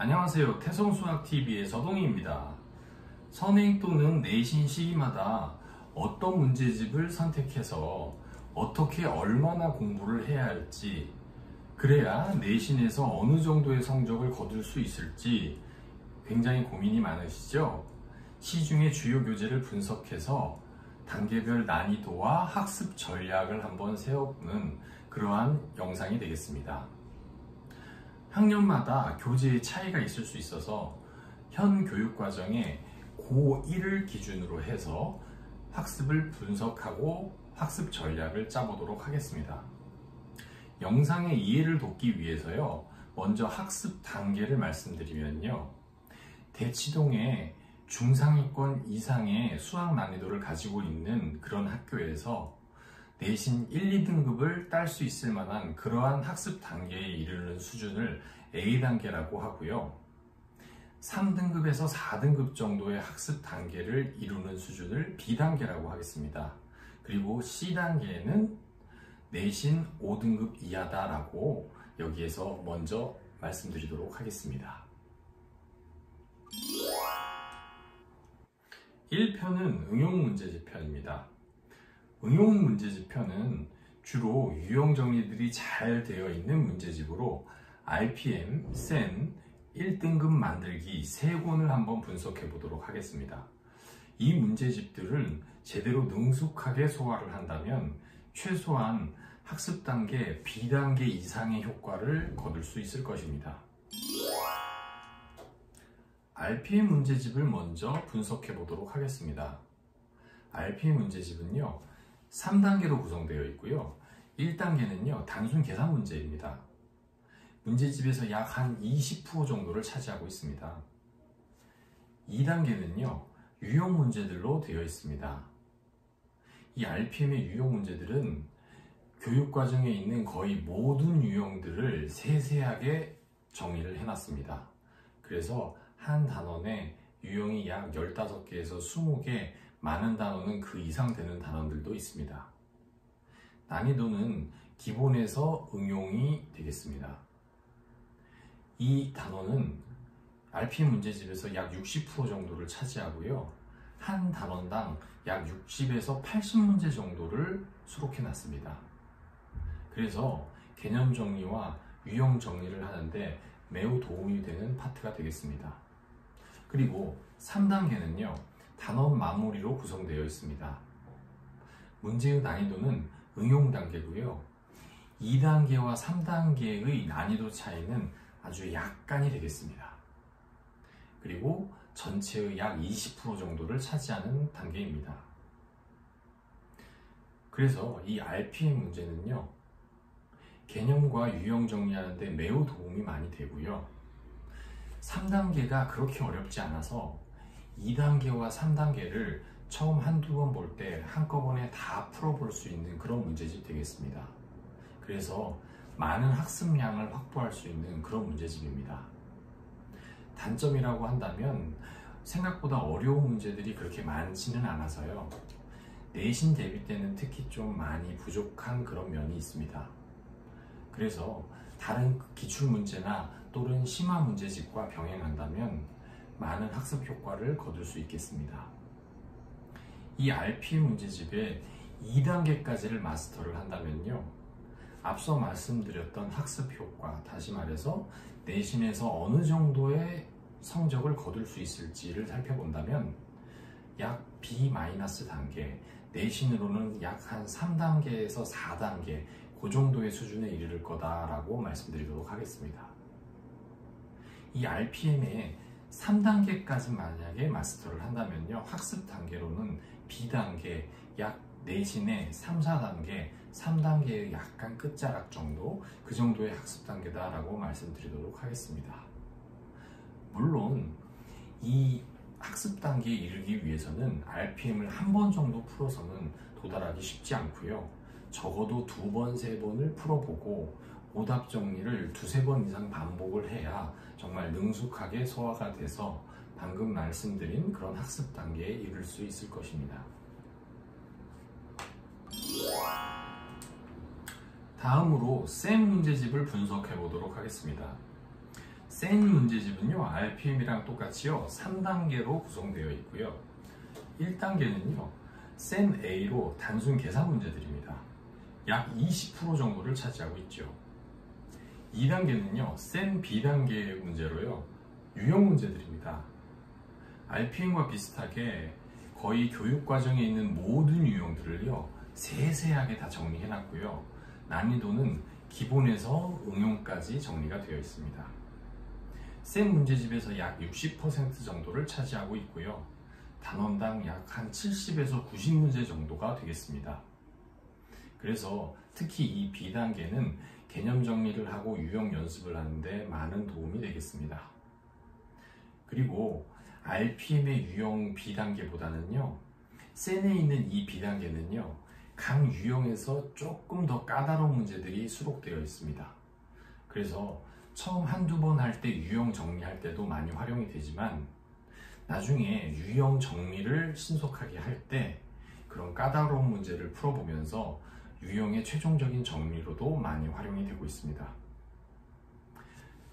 안녕하세요. 태성수학TV의 서동희입니다. 선행 또는 내신 시기마다 어떤 문제집을 선택해서 어떻게 얼마나 공부를 해야 할지, 그래야 내신에서 어느 정도의 성적을 거둘 수 있을지 굉장히 고민이 많으시죠? 시중의 주요 교재를 분석해서 단계별 난이도와 학습 전략을 한번 세워보는 그러한 영상이 되겠습니다. 학년마다 교재의 차이가 있을 수 있어서 현 교육과정에 고1을 기준으로 해서 학습을 분석하고 학습 전략을 짜보도록 하겠습니다. 영상의 이해를 돕기 위해서요, 먼저 학습 단계를 말씀드리면요, 대치동에 중상위권 이상의 수학 난이도를 가지고 있는 그런 학교에서 내신 1, 2등급을 딸 수 있을 만한 그러한 학습 단계에 이르는 수준을 A단계라고 하고요. 3등급에서 4등급 정도의 학습 단계를 이루는 수준을 B단계라고 하겠습니다. 그리고 C단계는 내신 5등급 이하다라고 여기에서 먼저 말씀드리도록 하겠습니다. 1편은 응용문제집 편입니다. 응용문제집 편은 주로 유형 정리들이 잘 되어 있는 문제집으로 RPM, SEN, 1등급 만들기 3권을 한번 분석해 보도록 하겠습니다. 이 문제집들은 제대로 능숙하게 소화를 한다면 최소한 학습 단계 B단계 이상의 효과를 거둘 수 있을 것입니다. RPM 문제집을 먼저 분석해 보도록 하겠습니다. RPM 문제집은요, 3단계로 구성되어 있고요. 1단계는요, 단순 계산 문제입니다. 문제집에서 약 한 20% 정도를 차지하고 있습니다. 2단계는요, 유형 문제들로 되어 있습니다. 이 RPM의 유형 문제들은 교육과정에 있는 거의 모든 유형들을 세세하게 정의를 해놨습니다. 그래서 한 단원에 유형이 약 15개에서 20개, 많은 단원은 그 이상 되는 단원들도 있습니다. 난이도는 기본에서 응용이 되겠습니다. 이 단원은 RPM 문제집에서 약 60% 정도를 차지하고요. 한 단원당 약 60에서 80문제 정도를 수록해 놨습니다. 그래서 개념 정리와 유형 정리를 하는데 매우 도움이 되는 파트가 되겠습니다. 그리고 3단계는요, 단원 마무리로 구성되어 있습니다. 문제의 난이도는 응용 단계고요. 2단계와 3단계의 난이도 차이는 아주 약간이 되겠습니다. 그리고 전체의 약 20% 정도를 차지하는 단계입니다. 그래서 이 RPM 문제는요, 개념과 유형 정리하는데 매우 도움이 많이 되고요. 3단계가 그렇게 어렵지 않아서 2단계와 3단계를 처음 한두 번 볼 때 한꺼번에 다 풀어볼 수 있는 그런 문제집 되겠습니다. 그래서 많은 학습량을 확보할 수 있는 그런 문제집입니다. 단점이라고 한다면 생각보다 어려운 문제들이 그렇게 많지는 않아서요. 내신 대비 때는 특히 좀 많이 부족한 그런 면이 있습니다. 그래서 다른 기출문제나 또는 심화 문제집과 병행한다면 많은 학습 효과를 거둘 수 있겠습니다. 이 RPM 문제집의 2단계까지를 마스터를 한다면요, 앞서 말씀드렸던 학습 효과, 다시 말해서 내신에서 어느 정도의 성적을 거둘 수 있을지를 살펴본다면 약 B-단계, 내신으로는 약 한 3단계에서 4단계, 그 정도의 수준에 이르를 거다라고 말씀드리도록 하겠습니다. 이 RPM의 3단계까지 만약에 마스터를 한다면요, 학습 단계로는 B단계, 약 내신의 3, 4단계, 3단계의 약간 끝자락 정도, 그 정도의 학습 단계다라고 말씀드리도록 하겠습니다. 물론 이 학습 단계에 이르기 위해서는 RPM을 한 번 정도 풀어서는 도달하기 쉽지 않고요. 적어도 2번, 3번을 풀어보고 오답 정리를 2~3번 이상 반복을 해야 정말 능숙하게 소화가 돼서 방금 말씀드린 그런 학습 단계에 이를 수 있을 것입니다. 다음으로 SEN 문제집을 분석해 보도록 하겠습니다. 센 문제집은요, RPM이랑 똑같이요, 3단계로 구성되어 있고요. 1단계는요, 센 A로 단순 계산 문제들입니다. 약 20% 정도를 차지하고 있죠. 2단계는요, 센 B단계 문제로요, 유형 문제들입니다. RPM과 비슷하게 거의 교육 과정에 있는 모든 유형들을요, 세세하게 다 정리해 놨고요. 난이도는 기본에서 응용까지 정리가 되어 있습니다. 센 문제집에서 약 60% 정도를 차지하고 있고요. 단원당 약 한 70에서 90문제 정도가 되겠습니다. 그래서 특히 이 B단계는 개념 정리를 하고 유형 연습을 하는데 많은 도움이 되겠습니다. 그리고 RPM의 유형 B단계보다는요, 센에 있는 이 B단계는요, 각 유형에서 조금 더 까다로운 문제들이 수록되어 있습니다. 그래서 처음 한두 번 할 때 유형 정리할 때도 많이 활용이 되지만, 나중에 유형 정리를 신속하게 할 때 그런 까다로운 문제를 풀어보면서 유형의 최종적인 정리로도 많이 활용이 되고 있습니다.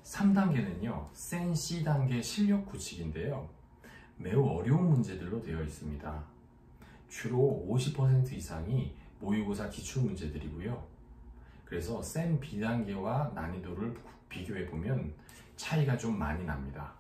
3단계는요, 센 C단계 실력 구축인데요, 매우 어려운 문제들로 되어 있습니다. 주로 50% 이상이 모의고사 기출 문제들이고요. 그래서 센 B단계와 난이도를 비교해보면 차이가 좀 많이 납니다.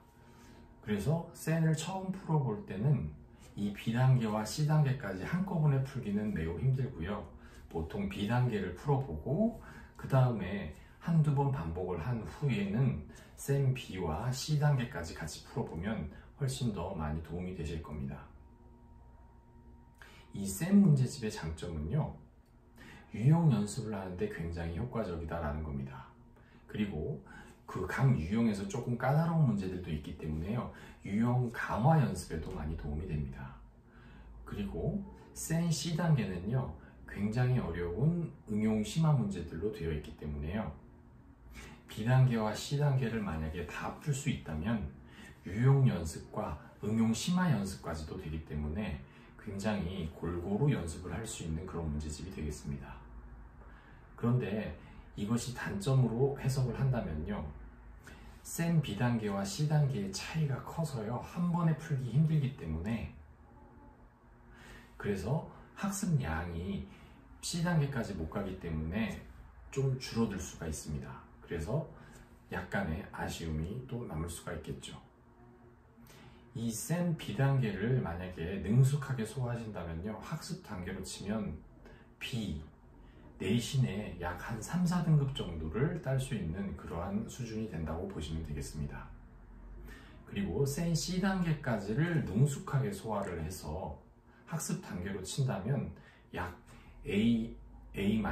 그래서 센을 처음 풀어볼 때는 이 B단계와 C단계까지 한꺼번에 풀기는 매우 힘들고요. 보통 B단계를 풀어보고 그 다음에 한두 번 반복을 한 후에는 센 B와 C단계까지 같이 풀어보면 훨씬 더 많이 도움이 되실 겁니다. 이 센 문제집의 장점은요, 유형 연습을 하는데 굉장히 효과적이다라는 겁니다. 그리고 그 각 유형에서 조금 까다로운 문제들도 있기 때문에요, 유형 강화 연습에도 많이 도움이 됩니다. 그리고 센 C단계는요, 굉장히 어려운 응용 심화 문제들로 되어 있기 때문에요, B단계와 C단계를 만약에 다 풀 수 있다면 유형 연습과 응용 심화 연습까지도 되기 때문에 굉장히 골고루 연습을 할 수 있는 그런 문제집이 되겠습니다. 그런데 이것이 단점으로 해석을 한다면요, 센 B단계와 C단계의 차이가 커서요, 한 번에 풀기 힘들기 때문에, 그래서 학습량이 C단계까지 못 가기 때문에 좀 줄어들 수가 있습니다. 그래서 약간의 아쉬움이 또 남을 수가 있겠죠. 이 센 B단계를 만약에 능숙하게 소화하신다면요, 학습 단계로 치면 B, 내신에 약 한 3, 4등급 정도를 딸 수 있는 그러한 수준이 된다고 보시면 되겠습니다. 그리고 센 C단계까지를 능숙하게 소화를 해서 학습 단계로 친다면 약 A, A-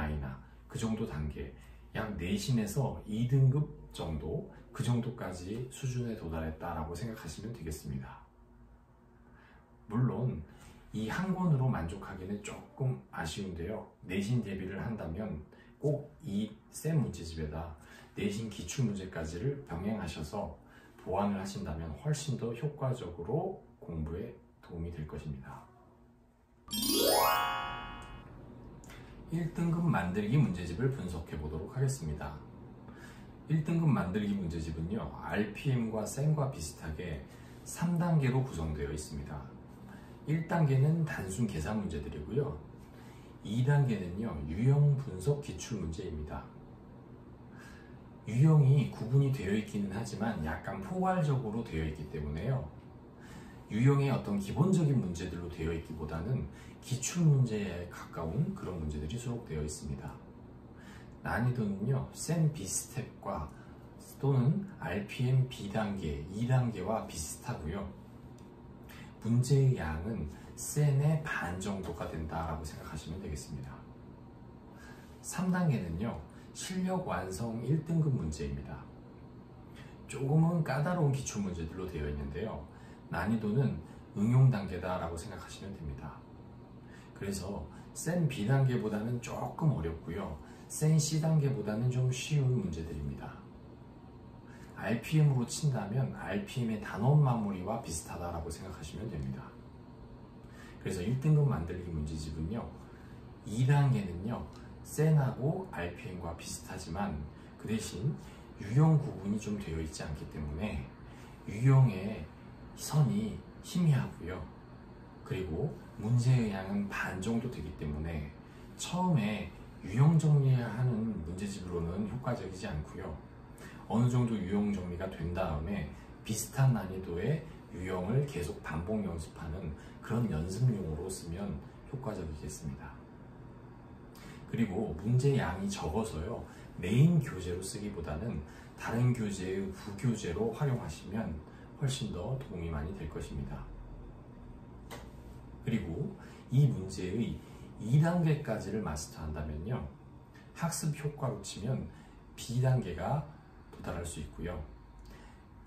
그 정도 단계, 약 내신에서 2등급 정도, 그 정도까지 수준에 도달했다라고 생각하시면 되겠습니다. 물론 이 한 권으로 만족하기는 조금 아쉬운데요, 내신 대비를 한다면 꼭 이 센 문제집에다 내신 기출 문제까지를 병행하셔서 보완을 하신다면 훨씬 더 효과적으로 공부에 도움이 될 것입니다. 1등급 만들기 문제집을 분석해 보도록 하겠습니다. 1등급 만들기 문제집은요, RPM과 센과 비슷하게 3단계로 구성되어 있습니다. 1단계는 단순 계산 문제들이고요, 2단계는요, 유형 분석 기출 문제입니다. 유형이 구분이 되어 있기는 하지만 약간 포괄적으로 되어 있기 때문에요, 유형의 어떤 기본적인 문제들로 되어 있기보다는 기출 문제에 가까운 그런 문제들이 수록되어 있습니다. 난이도는요, 센 B스텝과 또는 RPM B단계, 2단계와 비슷하고요, 문제의 양은 센의 반 정도가 된다라고 생각하시면 되겠습니다. 3단계는요, 실력 완성 1등급 문제입니다. 조금은 까다로운 기출 문제들로 되어 있는데요, 난이도는 응용 단계다라고 생각하시면 됩니다. 그래서 센 B단계보다는 조금 어렵고요, 센 C단계보다는 좀 쉬운 문제들입니다. RPM으로 친다면 RPM의 단원 마무리와 비슷하다라고 생각하시면 됩니다. 그래서 1등급 만들기 문제집은요, 2단계는요, 센하고 RPM과 비슷하지만 그 대신 유형 구분이 좀 되어 있지 않기 때문에 유형의 선이 희미하고요. 그리고 문제의 양은 반 정도 되기 때문에 처음에 유형 정리하는 문제집으로는 효과적이지 않고요. 어느 정도 유형 정리가 된 다음에 비슷한 난이도의 유형을 계속 반복 연습하는 그런 연습용으로 쓰면 효과적이겠습니다. 그리고 문제 양이 적어서요, 메인 교재로 쓰기보다는 다른 교재의 부교재로 활용하시면 훨씬 더 도움이 많이 될 것입니다. 그리고 이 문제의 2단계까지를 마스터한다면요, 학습 효과로 치면 B단계가 도달할 수 있고요.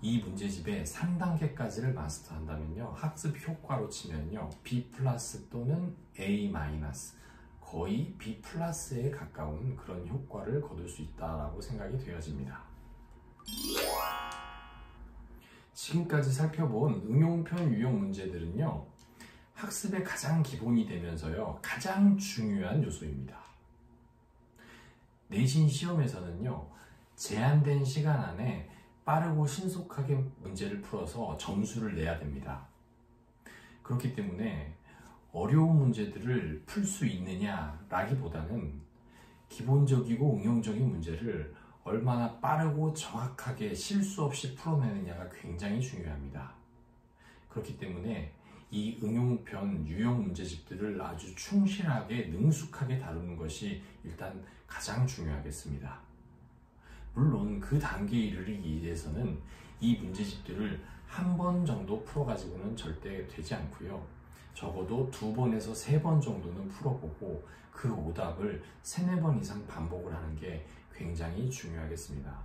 이 문제집의 3단계까지를 마스터한다면요, 학습 효과로 치면요, B+ 또는 A-, 거의 B+에 가까운 그런 효과를 거둘 수 있다고 생각이 되어집니다. 지금까지 살펴본 응용편 유형 문제들은요, 학습의 가장 기본이 되면서요, 가장 중요한 요소입니다. 내신 시험에서는요, 제한된 시간 안에 빠르고 신속하게 문제를 풀어서 점수를 내야 됩니다. 그렇기 때문에 어려운 문제들을 풀 수 있느냐라기보다는 기본적이고 응용적인 문제를 얼마나 빠르고 정확하게 실수 없이 풀어내느냐가 굉장히 중요합니다. 그렇기 때문에 이 응용편 유형 문제집들을 아주 충실하게 능숙하게 다루는 것이 일단 가장 중요하겠습니다. 물론 그 단계에 이르기 위해서는 이 문제집들을 한 번 정도 풀어가지고는 절대 되지 않고요. 적어도 2번에서 3번 정도는 풀어보고 그 오답을 3, 4번 이상 반복을 하는 게 굉장히 중요하겠습니다.